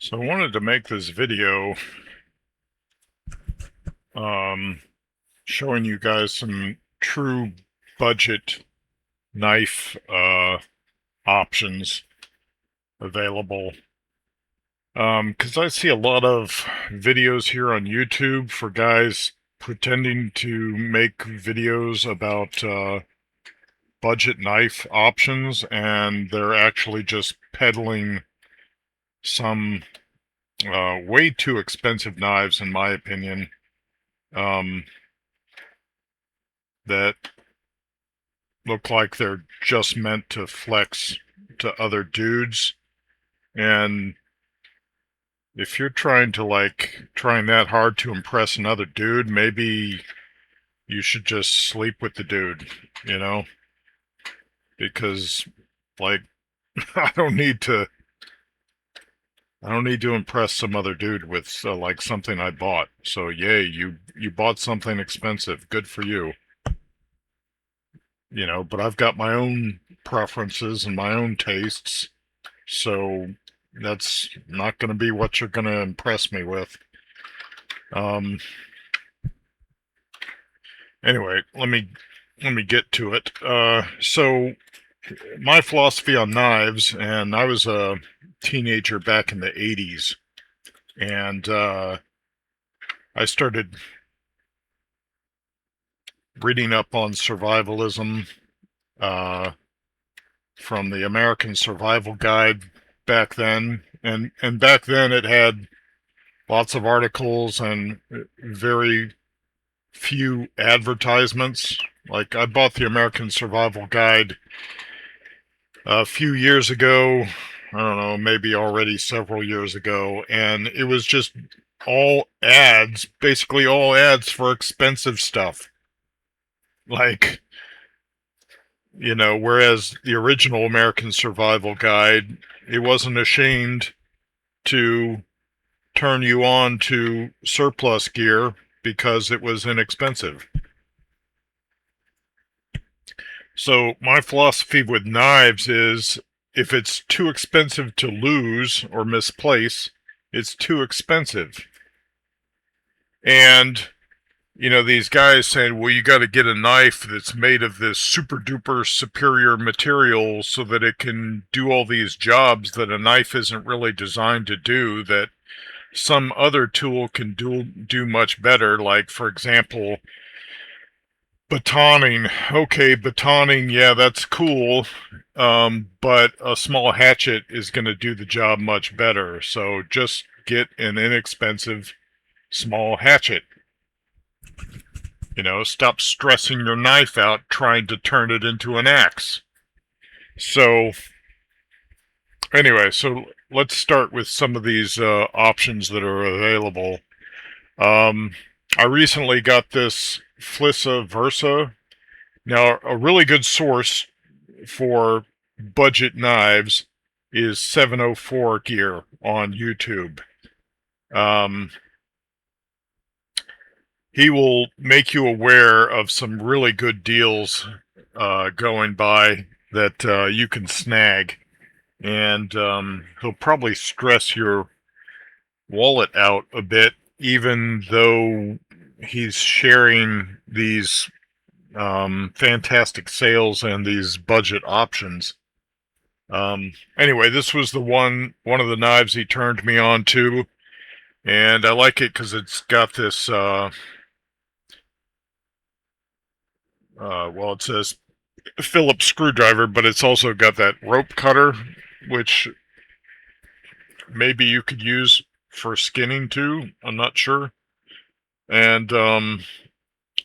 So I wanted to make this video showing you guys some true budget knife options available. Because I see a lot of videos here on YouTube for guys pretending to make videos about budget knife options, and they're actually just peddling some way too expensive knives, in my opinion. Um, that look like they're just meant to flex to other dudes. And if you're trying that hard to impress another dude, maybe you should just sleep with the dude, you know? Because like I don't need to impress some other dude with like something I bought. So yay, you bought something expensive. Good for you. But I've got my own preferences and my own tastes. So that's not going to be what you're going to impress me with. Um, anyway, let me get to it. So my philosophy on knives, and I was a teenager back in the '80s, and I started reading up on survivalism uh, from the American Survival Guide back then, and back then it had lots of articles and very few advertisements. Like I bought the American Survival Guide a few years ago. I don't know, maybe already several years ago, and it was just all ads, basically all ads for expensive stuff. Like, whereas the original American Survival Guide, it wasn't ashamed to turn you on to surplus gear because it was inexpensive. So my philosophy with knives is if it's too expensive to lose or misplace, it's too expensive. And these guys saying, well, you got to get a knife that's made of this super duper superior material so that it can do all these jobs that a knife isn't really designed to do, that some other tool can do much better. Like, for example, batoning. Okay, batoning, yeah, that's cool. But a small hatchet is going to do the job much better. So just get an inexpensive small hatchet. Stop stressing your knife out trying to turn it into an axe. So, anyway, so let's start with some of these options that are available. I recently got this Flissa Versa. Now, a really good source for budget knives is 704 Gear on YouTube. He will make you aware of some really good deals going by that you can snag, and he'll probably stress your wallet out a bit, even though he's sharing these fantastic sales and these budget options. Anyway, this was one of the knives he turned me on to, and I like it because it's got this well, it says Phillips screwdriver, but it's also got that rope cutter, which maybe you could use for skinning too. I'm not sure. And then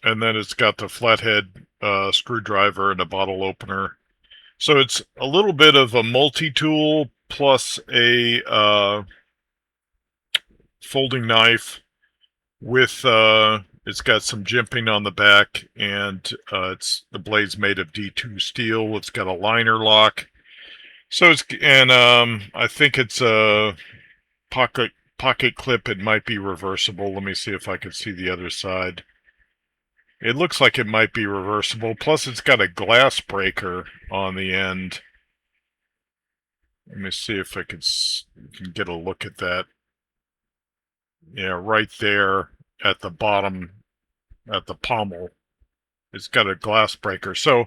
it's got the flathead screwdriver and a bottle opener. So it's a little bit of a multi-tool plus a folding knife with it's got some jimping on the back, and the blade's made of D2 steel. It's got a liner lock. So I think it's a pocket clip. It might be reversible. Let me see if I can see the other side. It looks like it might be reversible. Plus, it's got a glass breaker on the end. Let me see if I can get a look at that. Yeah, right there at the bottom, at the pommel, it's got a glass breaker. So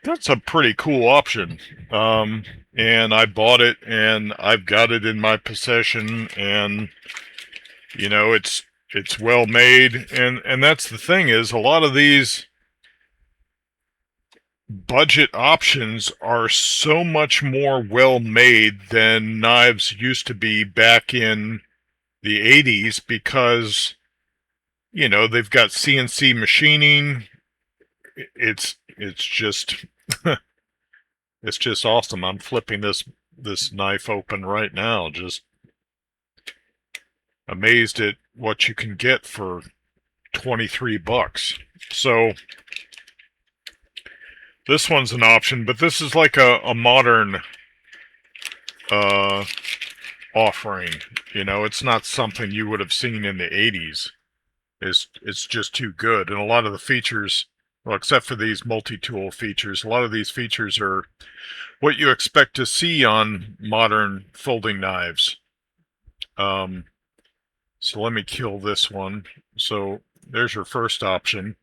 that's a pretty cool option. Um, and I bought it, and I've got it in my possession, and it's well made, and that's the thing is a lot of these budget options are so much more well made than knives used to be back in the 80s because they've got CNC machining. It's just it's just awesome. I'm flipping this knife open right now, just amazed at what you can get for 23 bucks. So this one's an option, but this is like a modern uh, offering. It's not something you would have seen in the 80s. It's just too good, and a lot of the features, well, except for these multi-tool features, a lot of these features are what you expect to see on modern folding knives. So let me kill this one. So there's your first option.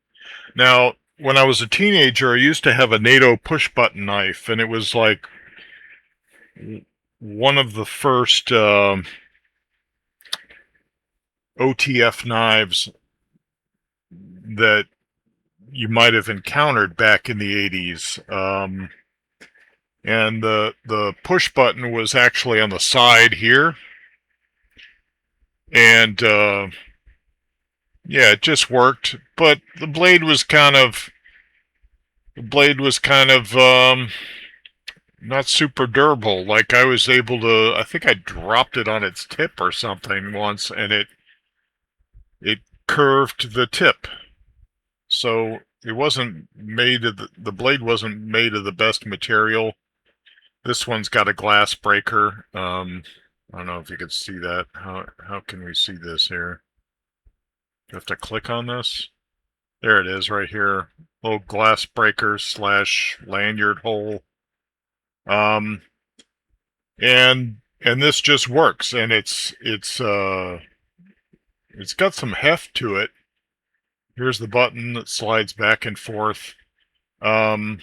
Now, when I was a teenager, I used to have a NATO push-button knife, and it was like one of the first OTF knives that you might have encountered back in the 80s. And the push button was actually on the side here. And yeah, it just worked. But the blade was kind of not super durable. Like I think I dropped it on its tip or something once, and it curved the tip. So it wasn't made of the blade wasn't made of the best material. This one's got a glass breaker. I don't know if you could see that. How can we see this here? You have to click on this. There it is, right here. Little glass breaker slash lanyard hole. Um, and this just works, and it's got some heft to it. Here's the button that slides back and forth. Um,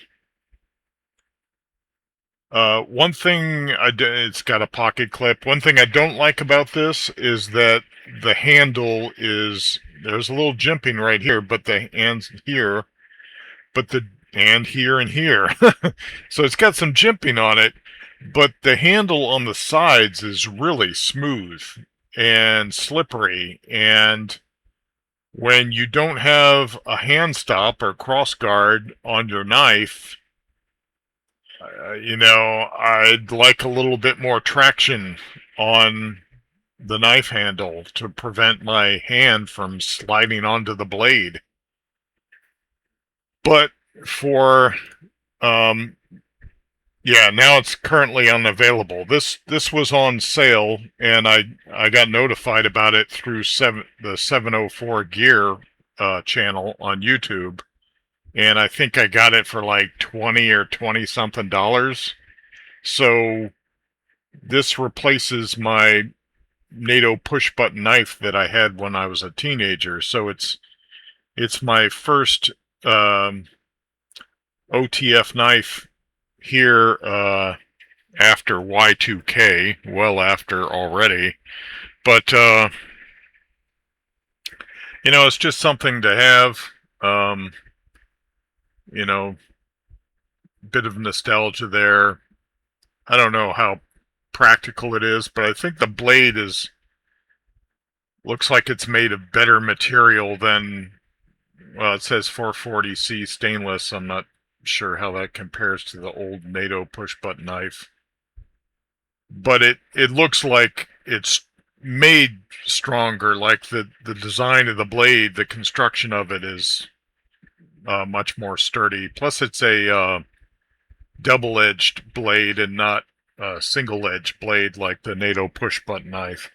one thing it's got a pocket clip. One thing I don't like about this is that the handle there's a little jimping right here, but the hands here, but the and here and here. So it's got some jimping on it, but the handle on the sides is really smooth and slippery. And when you don't have a hand stop or cross guard on your knife, I'd like a little bit more traction on the knife handle to prevent my hand from sliding onto the blade. But for, um, yeah, now it's currently unavailable. This was on sale, and I got notified about it through the 704 Gear channel on YouTube, and I think I got it for like 20 or 20 something dollars. So this replaces my NATO push button knife that I had when I was a teenager. So it's my first OTF knife here after Y2K, well after already. But it's just something to have. Um, you know, bit of nostalgia there. I don't know how practical it is, but I think the blade looks like it's made of better material than, well, it says 440C stainless. I'm not sure how that compares to the old NATO push button knife, but it looks like it's made stronger. Like the design of the blade, the construction of it is much more sturdy. Plus, it's a double-edged blade and not a single-edged blade like the NATO push-button knife.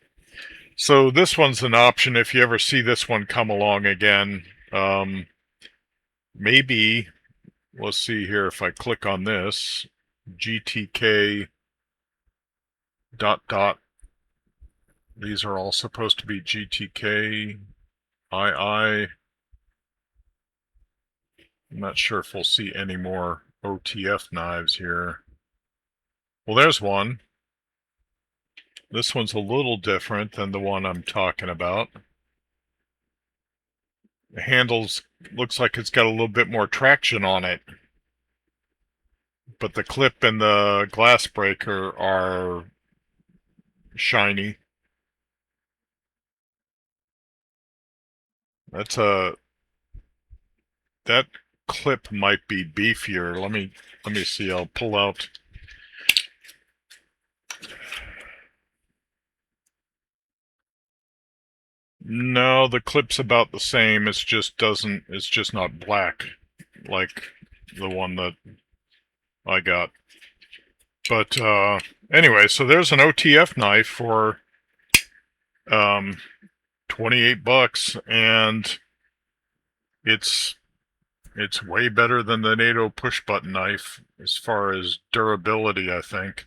So this one's an option if you ever see this one come along again. Maybe, let's see here if I click on this, GTK dot dot. These are all supposed to be GTK, II. I'm not sure if we'll see any more OTF knives here. Well, there's one. This one's a little different than the one I'm talking about. The handles looks like it's got a little bit more traction on it, but the clip and the glass breaker are shiny. That clip might be beefier. Let me see. I'll pull out. No, the clip's about the same. It's just not black like the one that I got. But anyway, so there's an OTF knife for 28 bucks, and it's way better than the NATO push button knife as far as durability, I think.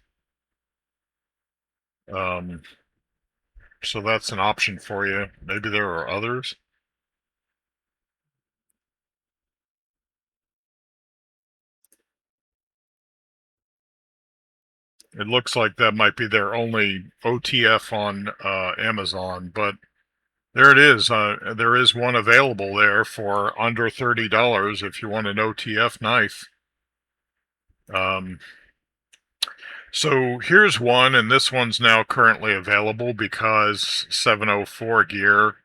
So that's an option for you. Maybe there are others. It looks like that might be their only OTF on Amazon, but there it is. There is one available there for under $30 if you want an OTF knife. So here's one, and this one's now currently available because 704 Gear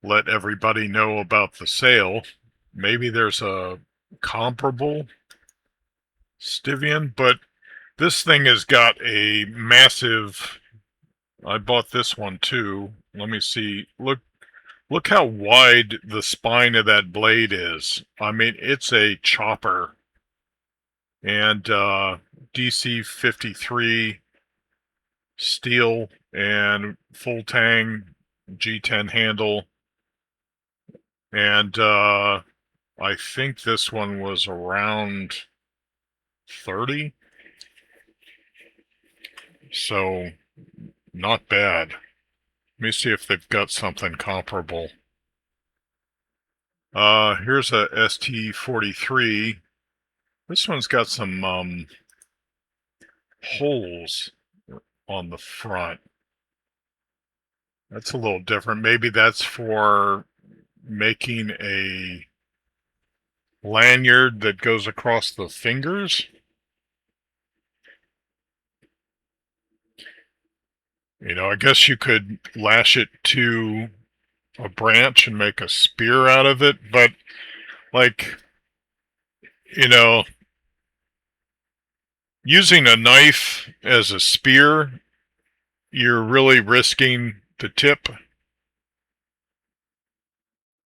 let everybody know about the sale. Maybe there's a comparable Stivian, but this thing has got a massive. I bought this one too. Let me see. Look how wide the spine of that blade is. I mean, it's a chopper. And DC 53 steel and full tang G10 handle. And I think this one was around 30. So not bad. Let me see if they've got something comparable. Here's a ST43. This one's got some holes on the front. That's a little different. Maybe that's for making a lanyard that goes across the fingers. You know, I guess you could lash it to a branch and make a spear out of it, but like, you know, using a knife as a spear, you're really risking the tip.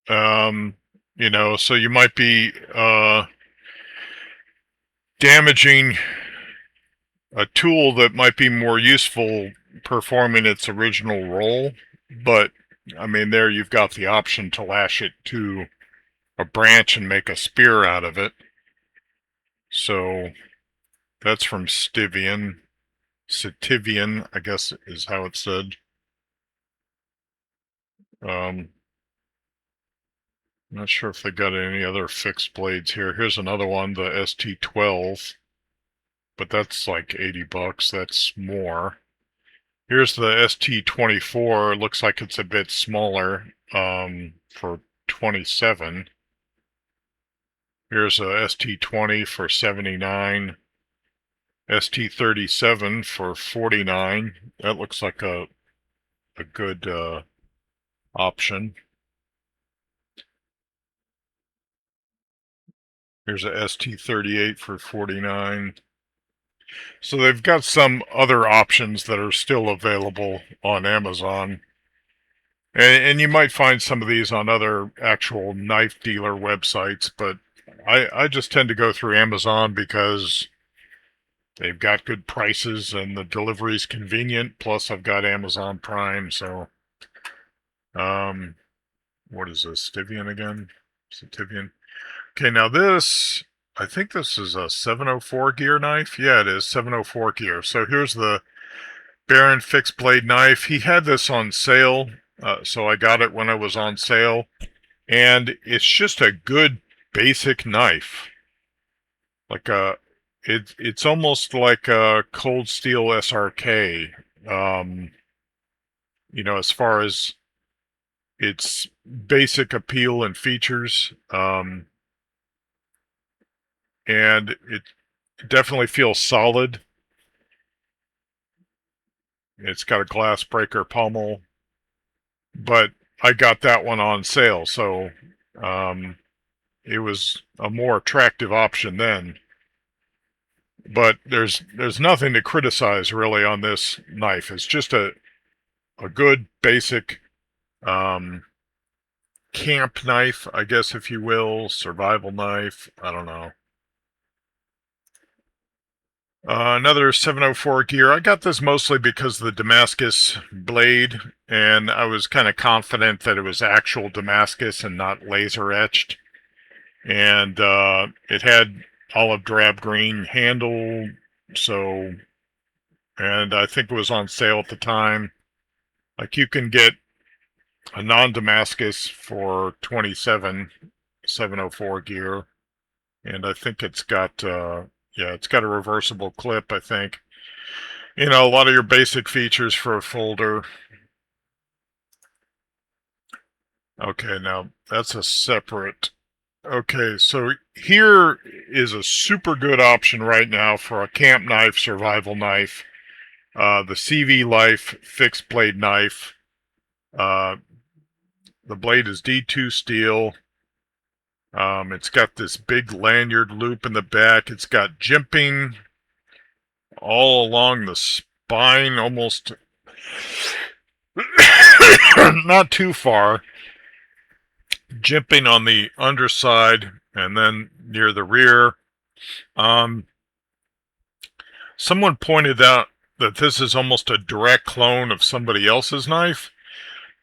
You know, so you might be damaging a tool that might be more useful performing its original role. But I mean, there you've got the option to lash it to a branch and make a spear out of it. So that's from Stivian. Sitivian, I guess is how it's said. Not sure if they got any other fixed blades here. Here's another one, the ST12, but that's like 80 bucks. That's more. Here's the ST24. Looks like it's a bit smaller for 27. Here's a ST20 for 79. ST37 for 49. That looks like a good option. Here's a ST38 for 49. So they've got some other options that are still available on Amazon. And you might find some of these on other actual knife dealer websites, but I just tend to go through Amazon because they've got good prices and the delivery's convenient. Plus, I've got Amazon Prime, so what is this? Stivian again? Stivian. Okay, now this I think this is a 704 gear knife. Yeah, it is 704 gear. So here's the Baron fixed blade knife. He had this on sale, so I got it when it was on sale. And it's just a good basic knife. Like it's almost like a Cold Steel SRK. Um, as far as its basic appeal and features. And it definitely feels solid. It's got a glass breaker pommel, but I got that one on sale, so it was a more attractive option then. But there's nothing to criticize really on this knife. It's just a good basic um, camp knife, I guess, if you will, survival knife. I don't know. Another 704 gear. I got this mostly because of the Damascus blade, and I was kind of confident that it was actual Damascus and not laser etched. And it had olive drab green handle, so, and I think it was on sale at the time. Like you can get a non-Damascus for 27 704 gear, and I think it's got yeah, it's got a reversible clip, I think. A lot of your basic features for a folder. Okay, now that's a separate. Okay, so here is a super good option right now for a camp knife, survival knife. The CV Life fixed blade knife. The blade is D2 steel. It's got this big lanyard loop in the back. It's got jimping all along the spine, almost not too far. Jimping on the underside and then near the rear. Someone pointed out that this is almost a direct clone of somebody else's knife,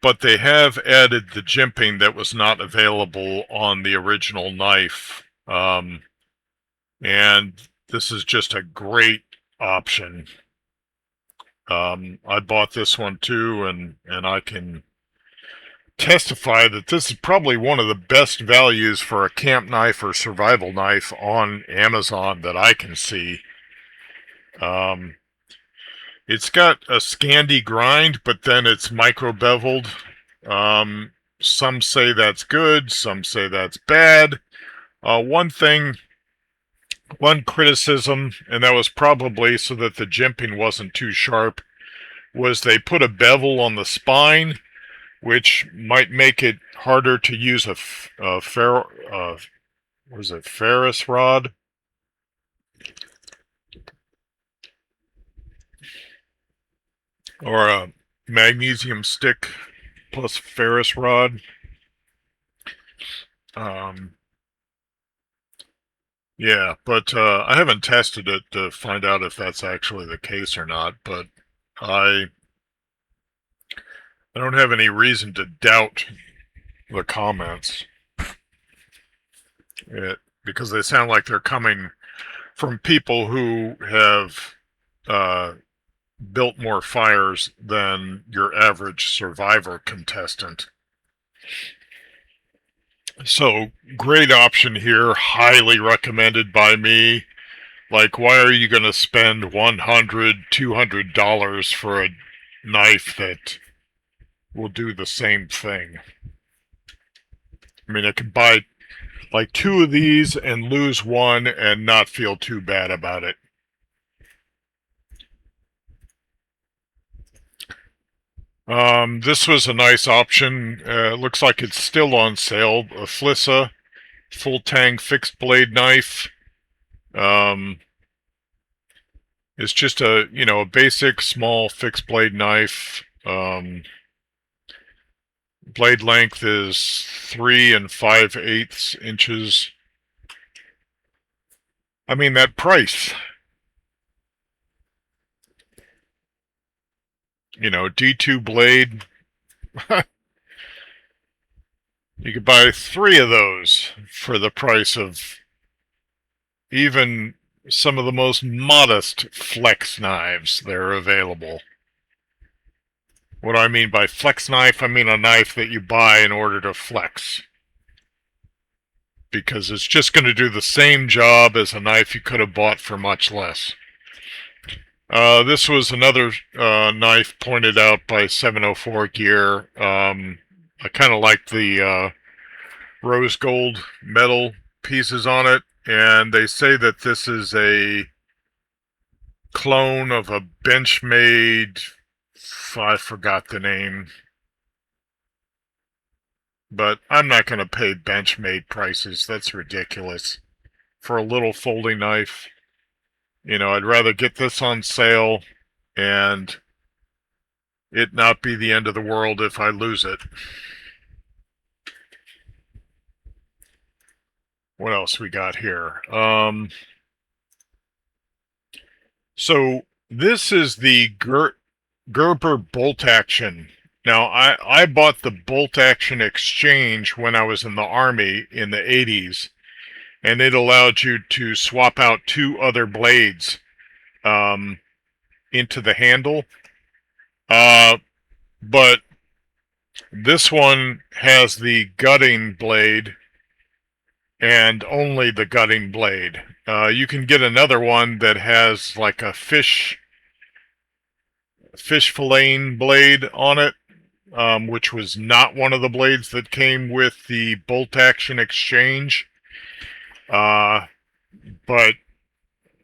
but they have added the jimping that was not available on the original knife. And this is just a great option. I bought this one too, and I can testify that this is probably one of the best values for a camp knife or survival knife on Amazon that I can see. It's got a Scandi grind, but then it's micro beveled. Some say that's good, some say that's bad. One criticism, and that was probably so that the jimping wasn't too sharp, was they put a bevel on the spine, which might make it harder to use a ferrous rod? Or a magnesium stick plus ferrous rod. Yeah, but I haven't tested it to find out if that's actually the case or not, but I don't have any reason to doubt the comments. Because they sound like they're coming from people who have built more fires than your average survivor contestant. So, great option here, highly recommended by me. Like, why are you going to spend $100, $200 for a knife that will do the same thing? I mean, I could buy like 2 of these and lose one and not feel too bad about it. This was a nice option. Looks like it's still on sale. A Flissa full tang fixed blade knife. It's just a basic small fixed blade knife. Blade length is 3 5/8 inches. I mean, that price. D2 blade. You could buy 3 of those for the price of even some of the most modest flex knives, they're available. What do I mean by flex knife? I mean a knife that you buy in order to flex. Because it's just going to do the same job as a knife you could have bought for much less. This was another knife pointed out by 704 Gear. I kind of like the rose gold metal pieces on it, and they say that this is a clone of a Benchmade, I forgot the name, but I'm not going to pay Benchmade prices. That's ridiculous for a little folding knife. You know, I'd rather get this on sale and it not be the end of the world if I lose it. What else we got here? So this is the Gerber bolt action. Now, I bought the bolt action exchange when I was in the Army in the 80s, and it allowed you to swap out two other blades into the handle. But this one has the gutting blade and only the gutting blade. You can get another one that has like a fish filleting blade on it, which was not one of the blades that came with the bolt action exchange. But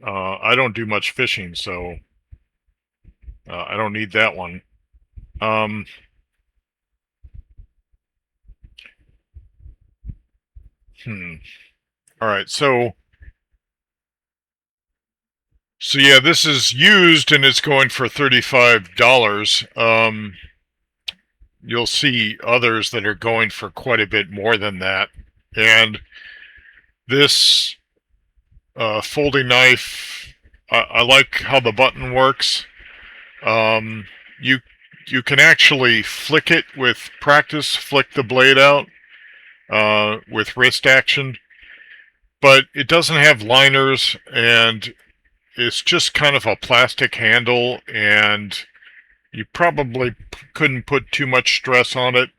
I don't do much fishing, so I don't need that one. All right, so yeah, this is used and it's going for $35. You'll see others that are going for quite a bit more than that. And this folding knife, I like how the button works. You can actually flick it with practice, flick the blade out with wrist action, but it doesn't have liners, and it's just kind of a plastic handle, and you probably couldn't put too much stress on it.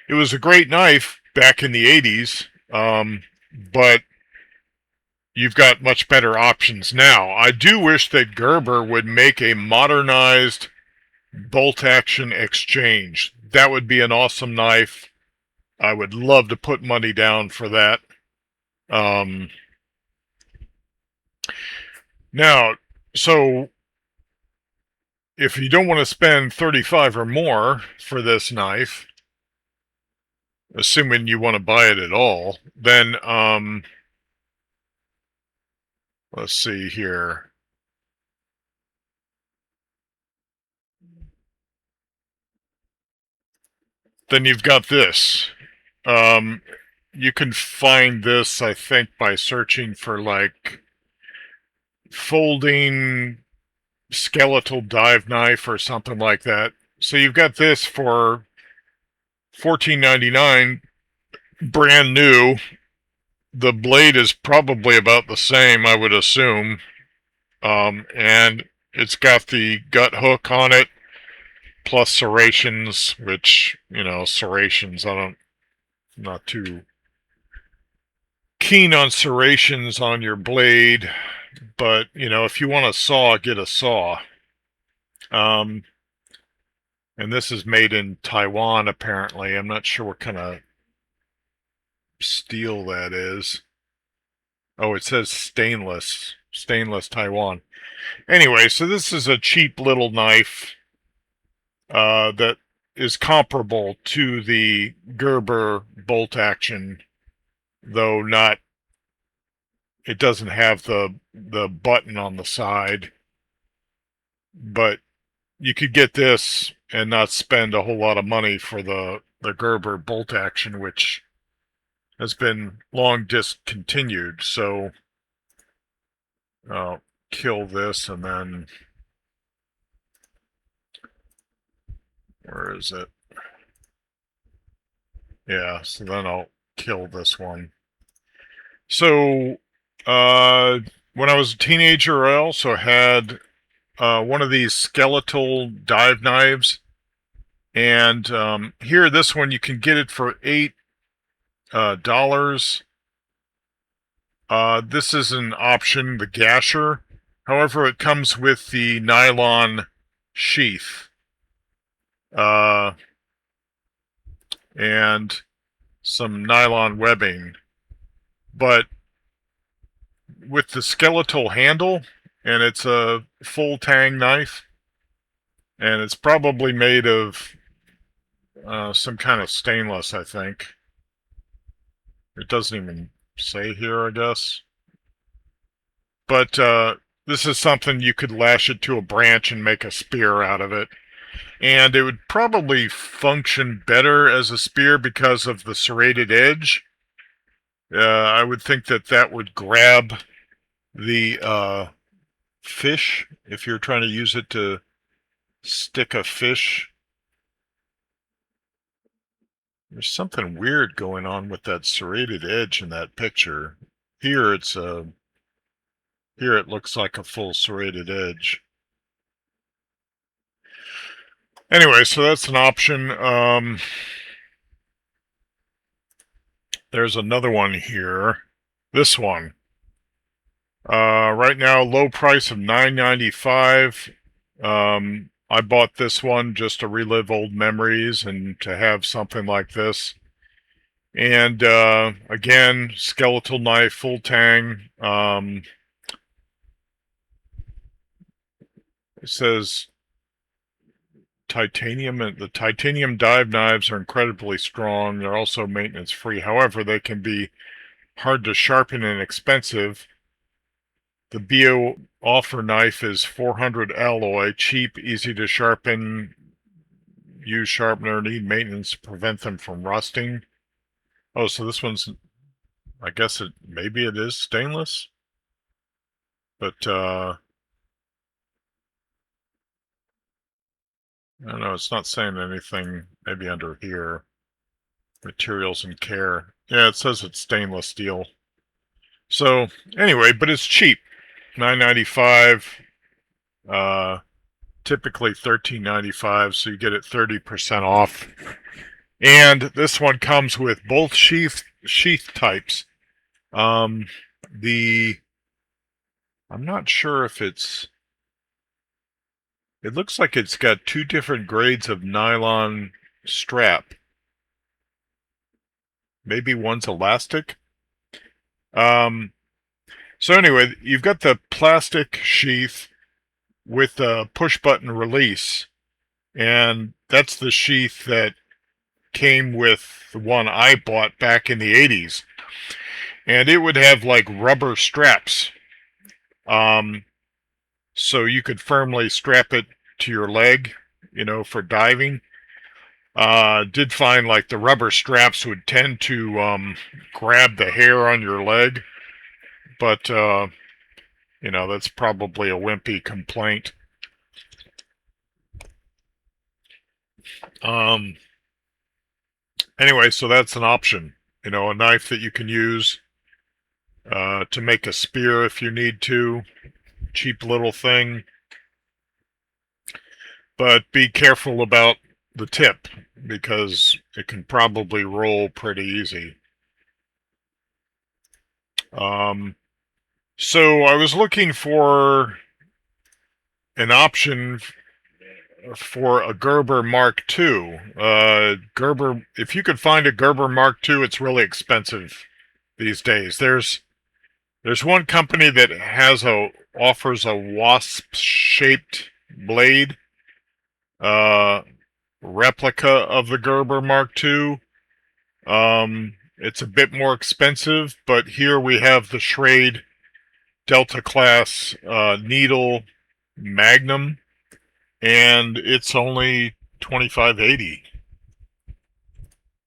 It was a great knife back in the 80s, but you've got much better options now. I do wish that Gerber would make a modernized bolt action exchange. That would be an awesome knife. I would love to put money down for that. Now, so if you don't want to spend 35 or more for this knife, assuming you want to buy it at all, then let's see here. Then you've got this. You can find this, I think, by searching for like folding skeletal dive knife or something like that. So you've got this for $14.99, brand new. The blade is probably about the same, I would assume. And it's got the gut hook on it, plus serrations, which, you know, serrations, I'm not too keen on serrations on your blade, but, you know, if you want a saw, get a saw. And this is made in Taiwan, apparently. I'm not sure what kind of steel that is. Oh, it says stainless Taiwan. Anyway, so this is a cheap little knife that is comparable to the Gerber bolt action, though not. It doesn't have the button on the side, but you could get this and not spend a whole lot of money for the Gerber bolt action, which has been long discontinued. So I'll kill this, and then where is it? Yeah, so then I'll kill this one. So when I was a teenager, I also had one of these skeletal dive knives, and here, this one you can get it for $8. This is an option, the gasher. However, it comes with the nylon sheath, uh, and some nylon webbing, but with the skeletal handle, and it's a full tang knife, and it's probably made of some kind of stainless, I think. It doesn't even say here, I guess. But this is something you could lash it to a branch and make a spear out of it. And it would probably function better as a spear because of the serrated edge. I would think that that would grab the fish if you're trying to use it to stick a fish. There's something weird going on with that serrated edge in that picture. Here here it looks like a full serrated edge. Anyway, so that's an option. There's another one here. This one. Right now, low price of $9.95. I bought this one just to relive old memories and to have something like this. And again, skeletal knife, full tang. It says titanium, and the titanium dive knives are incredibly strong. They're also maintenance free. However, they can be hard to sharpen and expensive. The Bio offer knife is 400 alloy, cheap, easy to sharpen, use sharpener, need maintenance to prevent them from rusting. Oh, so this one's, I guess maybe it is stainless, but I don't know, it's not saying anything maybe under here. Materials and care. Yeah, it says it's stainless steel. So anyway, but it's cheap. $9.95. Typically $13.95, so you get it 30% off. And this one comes with both sheath types. I'm not sure if it looks like it's got two different grades of nylon strap. Maybe one's elastic. So anyway, you've got the plastic sheath with a push button release, and that's the sheath that came with the one I bought back in the 80s. And it would have like rubber straps. So you could firmly strap it to your leg, for diving. Did find like the rubber straps would tend to grab the hair on your leg, but that's probably a wimpy complaint. Anyway, so that's an option. A knife that you can use to make a spear if you need to. Cheap little thing. But be careful about the tip, because it can probably roll pretty easy. So I was looking for an option for a Gerber Mark II. Gerber, if you could find a Gerber Mark II, it's really expensive these days. There's one company that offers a wasp-shaped blade, replica of the Gerber Mark II. It's a bit more expensive, but here we have the Schrade Delta class needle Magnum, and it's only $25.80.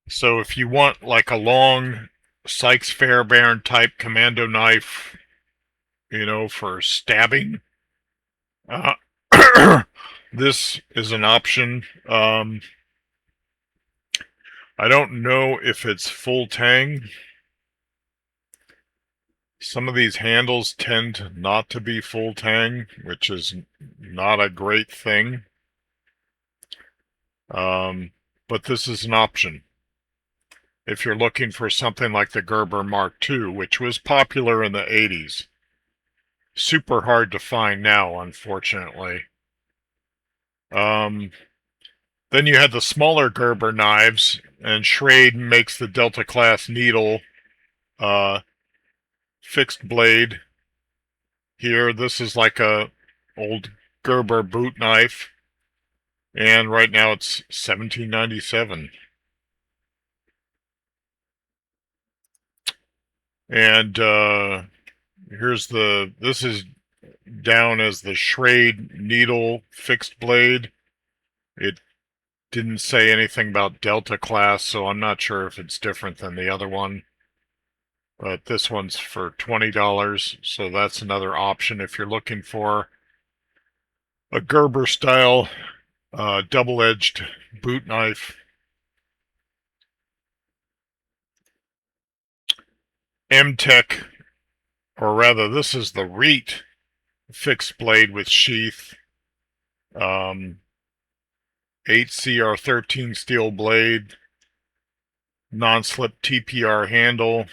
So if you want like a long Sykes Fairbairn type commando knife, for stabbing, this is an option. I don't know if it's full tang. Some of these handles tend not to be full tang, which is not a great thing. But this is an option. If you're looking for something like the Gerber Mark II, which was popular in the 80s. Super hard to find now, unfortunately. Then you had the smaller Gerber knives, and Schrade makes the Delta class needle fixed blade. Here, this is like a old Gerber boot knife, and right now it's $17.97. And this is down as the Schrade needle fixed blade. It didn't say anything about Delta class, so I'm not sure if it's different than the other one. But this one's for $20, so that's another option if you're looking for a Gerber style double-edged boot knife. M-Tech, or rather this is the Reet fixed blade with sheath. 8CR13 steel blade, non-slip TPR handle,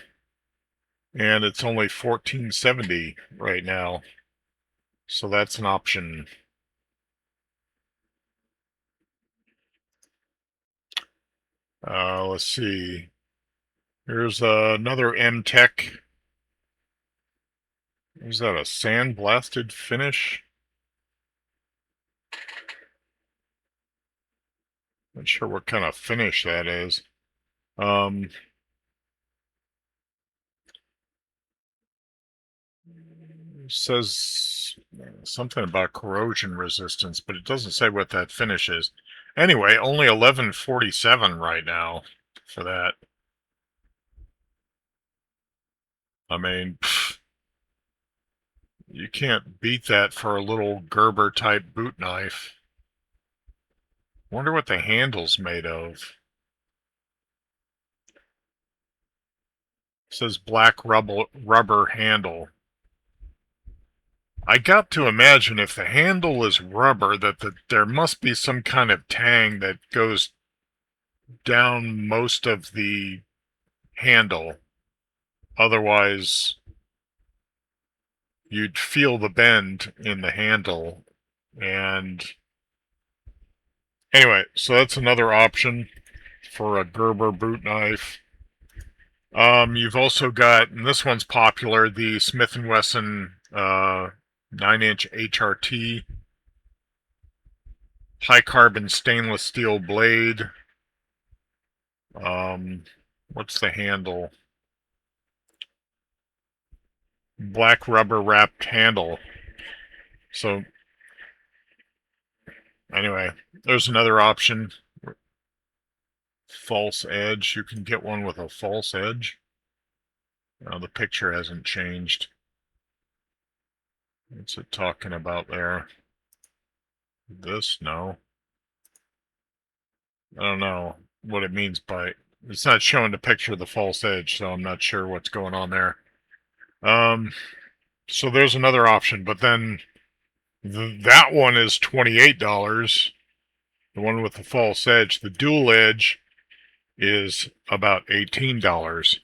and it's only $14.70 right now. So that's an option. Let's see. Here's another M-Tech. Is that a sandblasted finish? Not sure what kind of finish that is. Says something about corrosion resistance, but it doesn't say what that finish is. Anyway, only $11.47 right now for that. I mean, you can't beat that for a little Gerber type boot knife. Wonder what the handle's made of. It says black rubber handle. I got to imagine if the handle is rubber that there must be some kind of tang that goes down most of the handle. Otherwise, you'd feel the bend in the handle. And anyway, so that's another option for a Gerber boot knife. You've also got, and this one's popular, the Smith & Wesson 9-inch HRT high carbon stainless steel blade. What's the handle? Black rubber wrapped handle. So anyway, there's another option. False edge. You can get one with a false edge. The picture hasn't changed. What's it talking about there? This? No. I don't know what it means by... It's not showing the picture of the false edge, so I'm not sure what's going on there. So there's another option, but then that one is $28. The one with the false edge. The dual edge is about $18.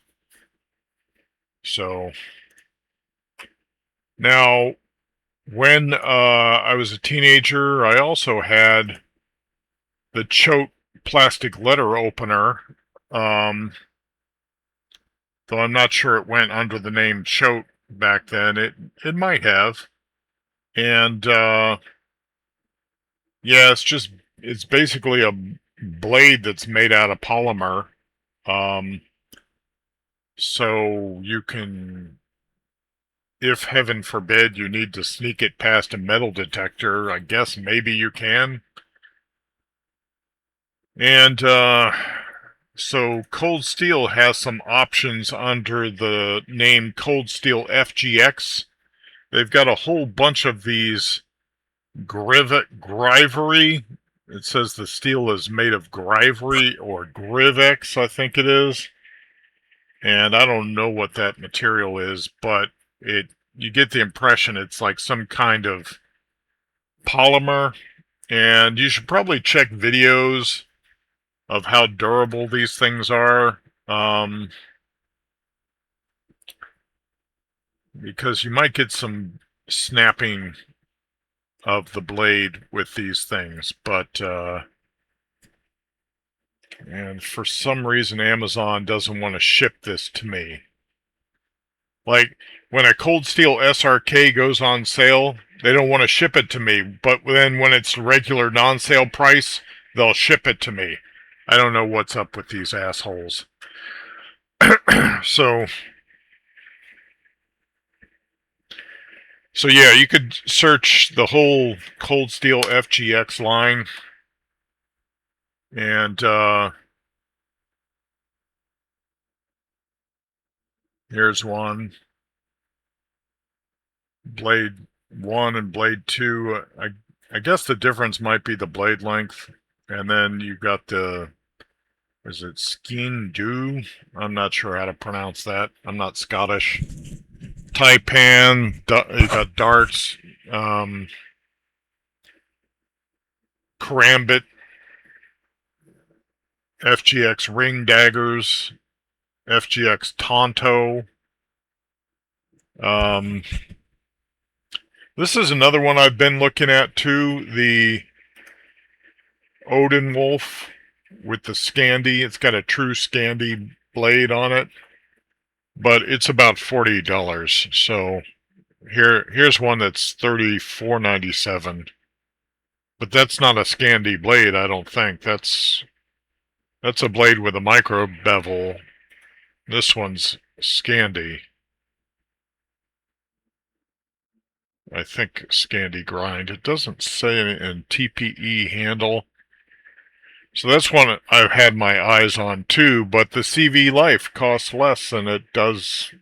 So now, when I was a teenager, I also had the Choate plastic letter opener. Though I'm not sure it went under the name Choate back then. It might have. And yeah, it's basically a blade that's made out of polymer. So you can, if heaven forbid you need to sneak it past a metal detector, I guess maybe you can. And so Cold Steel has some options under the name Cold Steel FGX. They've got a whole bunch of these Grivery. It says the steel is made of Grivery or Grivex, I think it is. and I don't know what that material is, but you get the impression it's like some kind of polymer, and you should probably check videos of how durable these things are, because you might get some snapping of the blade with these things, but and for some reason Amazon doesn't want to ship this to me. Like when a Cold Steel SRK goes on sale, they don't want to ship it to me, but then when it's regular non-sale price, they'll ship it to me. I don't know what's up with these assholes. so so yeah, you could search the whole Cold Steel FGX line, and here's one. Blade 1 and Blade 2. I guess the difference might be the blade length. And then you got is it Skeen Doo? I'm not sure how to pronounce that. I'm not Scottish. Taipan, you got darts, Karambit, FGX ring daggers, FGX Tonto. This is another one I've been looking at too, the Odin Wolf with the Scandi. It's got a true Scandi blade on it, but it's about $40. So here's one that's $34.97. But that's not a Scandi blade, I don't think. That's a blade with a micro bevel. This one's Scandi. I think Scandi grind. It doesn't say in TPE handle. So that's one I've had my eyes on too, but the CV Life costs less and it does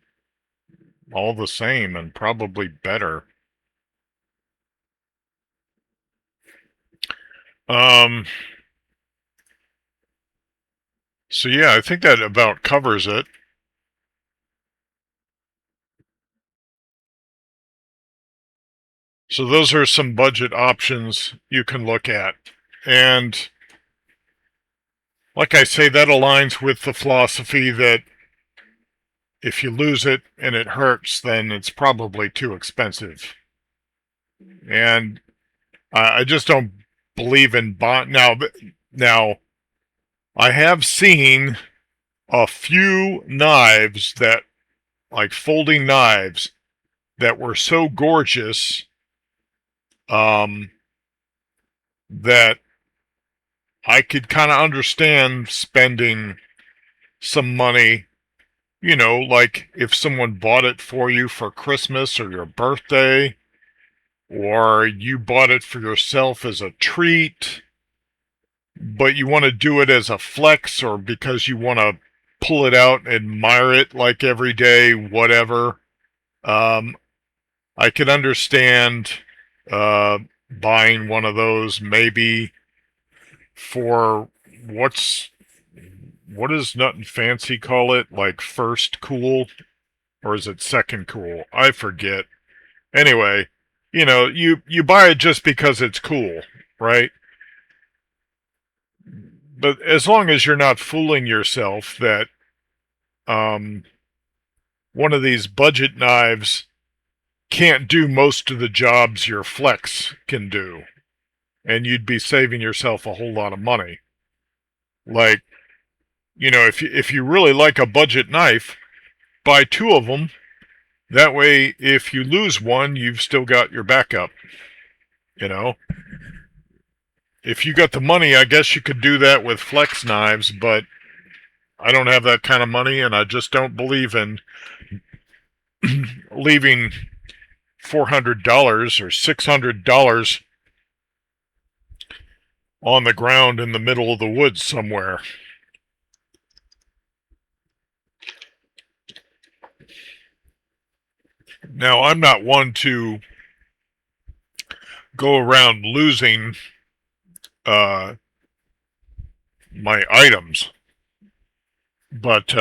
all the same and probably better. So yeah, I think that about covers it. So those are some budget options you can look at. And like I say, that aligns with the philosophy that if you lose it and it hurts, then it's probably too expensive. And I just don't believe in bond. Now, I have seen a few knives that, like folding knives, that were so gorgeous that I could kind of understand spending some money, like if someone bought it for you for Christmas or your birthday, or you bought it for yourself as a treat, but you want to do it as a flex or because you want to pull it out and admire it like every day, whatever. I could understand buying one of those maybe for what does Nut and Fancy call it? Like first cool? Or is it second cool? I forget. Anyway, you buy it just because it's cool, right? But as long as you're not fooling yourself that one of these budget knives can't do most of the jobs your flex can do, and you'd be saving yourself a whole lot of money. Like, if you really like a budget knife, buy two of them. That way, if you lose one, you've still got your backup. If you got the money, I guess you could do that with flex knives, but I don't have that kind of money, and I just don't believe in leaving $400 or $600 on the ground in the middle of the woods somewhere. Now, I'm not one to go around losing my items, but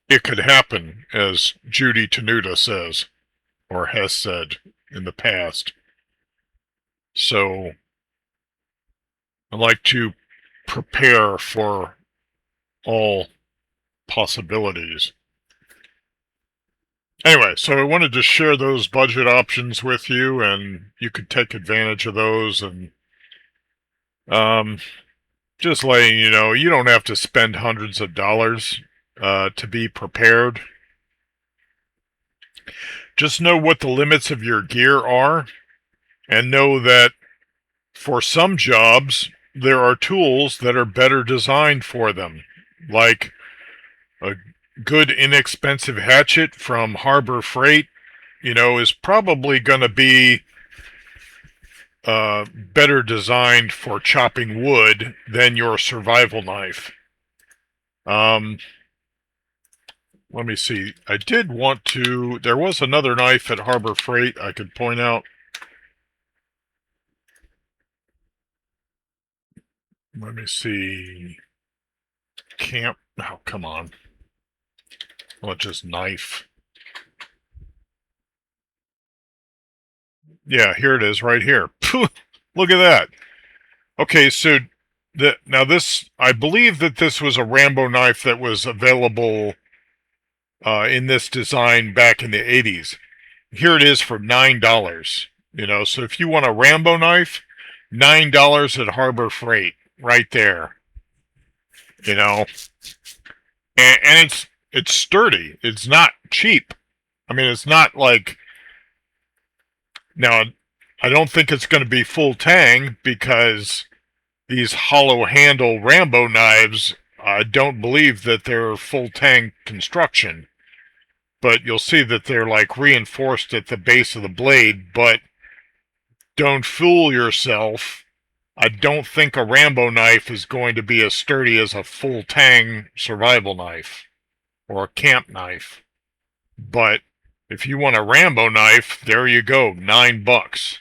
it could happen, as Judy Tenuta says, or has said in the past. So I like to prepare for all possibilities. Anyway, so I wanted to share those budget options with you, and you could take advantage of those. And um, just letting you know, you don't have to spend hundreds of dollars to be prepared. Just know what the limits of your gear are, and know that for some jobs, there are tools that are better designed for them, like a good inexpensive hatchet from Harbor Freight, is probably going to be better designed for chopping wood than your survival knife. Let me see. I did want to. There was another knife at Harbor Freight I could point out. Let me see. Camp. Oh, come on. Well, just knife. Yeah, here it is, right here. Look at that. Okay, so now this, I believe that this was a Rambo knife that was available in this design back in the 80s. Here it is for $9. So if you want a Rambo knife, $9 at Harbor Freight, right there. And it's sturdy. It's not cheap. I mean, it's not like, now I don't think it's going to be full tang, because these hollow handle Rambo knives, I don't believe that they're full tang construction. But you'll see that they're like reinforced at the base of the blade. But don't fool yourself. I don't think a Rambo knife is going to be as sturdy as a full tang survival knife or a camp knife. But if you want a Rambo knife, there you go, $9.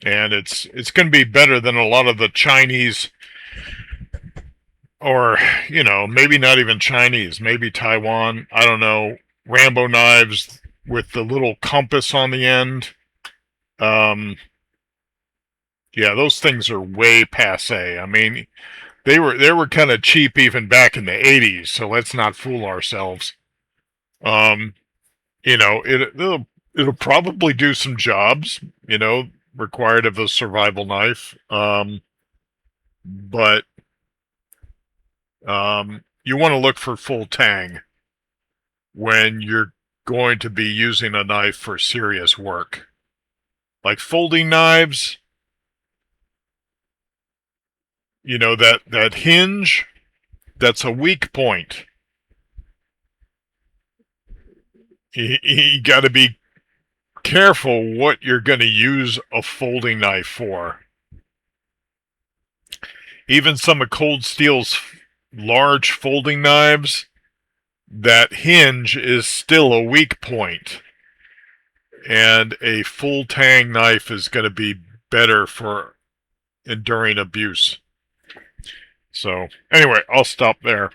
And it's going to be better than a lot of the Chinese, or maybe not even Chinese, maybe Taiwan, I don't know, Rambo knives with the little compass on the end. Yeah, those things are way passe. I mean, they were kind of cheap even back in the 80s, so let's not fool ourselves. It'll probably do some jobs, required of a survival knife. But you want to look for full tang when you're going to be using a knife for serious work. Like folding knives, that hinge, that's a weak point. You got to be careful what you're going to use a folding knife for. Even some of Cold Steel's large folding knives, that hinge is still a weak point. And a full tang knife is going to be better for enduring abuse. So, anyway, I'll stop there.